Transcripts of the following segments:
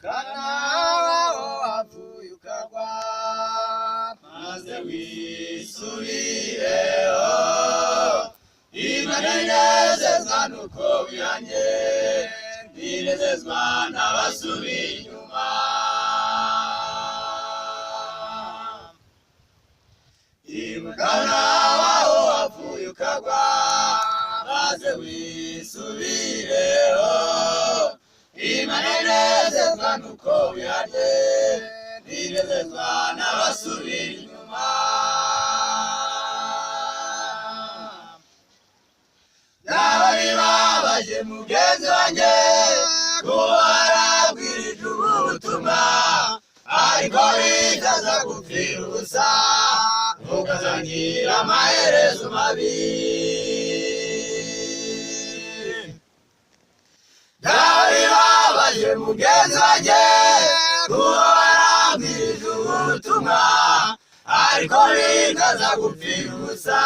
kana wapfuye ukagwa maze wisubireho Imana inezezwa nuko wihanye inezezwa n'abasubiye inyuma Imana waho wapfuye ukagwa maze wisubireho Imana inezezwa nuko wihanye inezezwa n'abasubiye inyuma Yababaje mugenzi wanjye kubarabwirije ubutumwa ariko bitaza gupfira ubusa ukazangira amaherezo mabi Yababaje mugenzi wanjye kubarabwirije ubutumwa ariko bitaza gupfira ubusa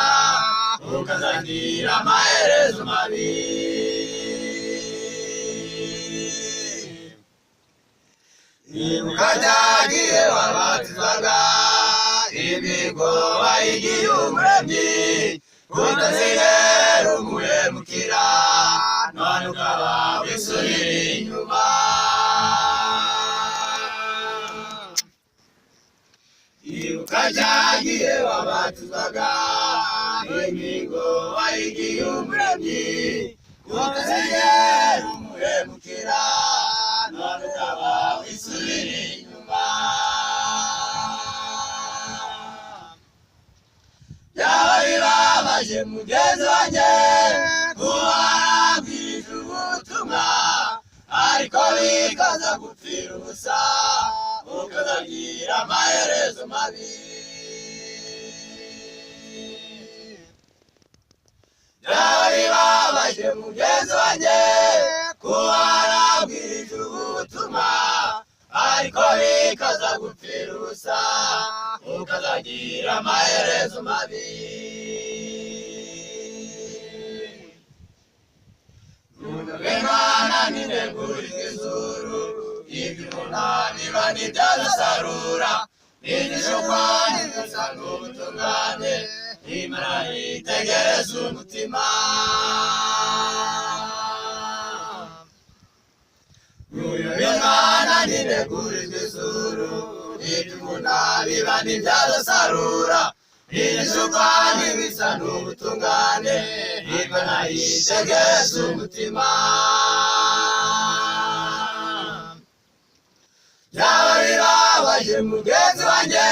ukazangira amaherezo mabi Ukajyagiye wabatizwaga imigo wayigiye umuremyi utazigera umuhemukira none ukaba wisubira inyuma Ukajyagiye wabatizwaga imigo wayigiye umuremyi utazigera umuhemukira none ukaba wisubira inyuma Yababaje mugenzi wanjye kubarabwirije ubutumwa ariko bikaza gupfira ubusa ukazagira amaherezo mabi Yababaje mugenzi wanjye kubarabwirije ubutumwa ariko bikaza gupfira ubusa ukazagira amaherezo mabi Imana ninegurira izuru iby'umunaniro ntibyazasarura n'igishukwa ntigisanga ubutungane Imana yitegereza umutima Imana ninegurira izuru iby'umunaniro ntibyazasarura n'igishukwa ntigisanga ubutungane Imana yitegereza umutima Yababaje mugenzi wanjye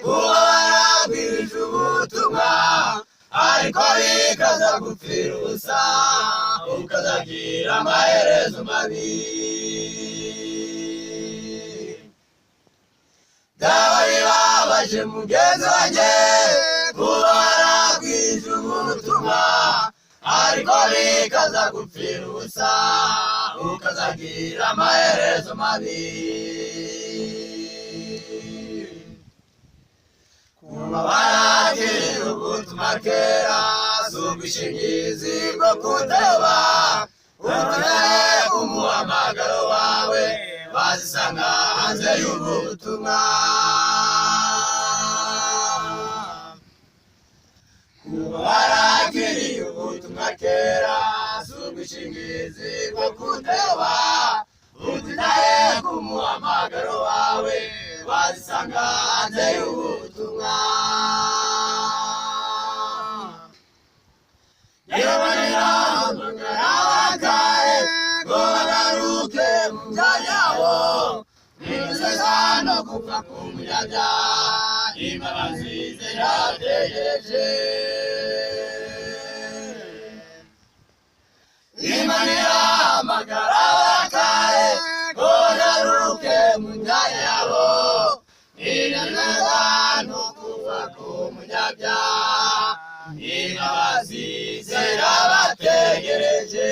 kubarabwirije ubutumwa ariko bikaza gupfira ubusa ukazagira amaherezo mabi Yababaje mugenzi wanjye kubarabwirije ubutumwa ariko bikaza gupfira ubusa ukazagira amaherezo mabi Kubarabwirije ubutumwa kera si ubwishingizi bwo kutoba utitaye ku muhamagaro wawe bazisanga hanze y'ubu butumwa Kubarabwirije ubutumwa kera si ubwishingizi bwo kutoba utitaye ku muhamagaro wawe bazisanga hanze y'ubu butumwa Yababaje abakaye ngo bagaruke mu myanya yabo Ninezeza no gupfa k'umunyabyaha imbabazi zirategereje Imana ihamagara abakaye ngo bagaruke mu myanya yabo Ninezeza no gupfa k'umunyabyaha imbabazi zirabategereje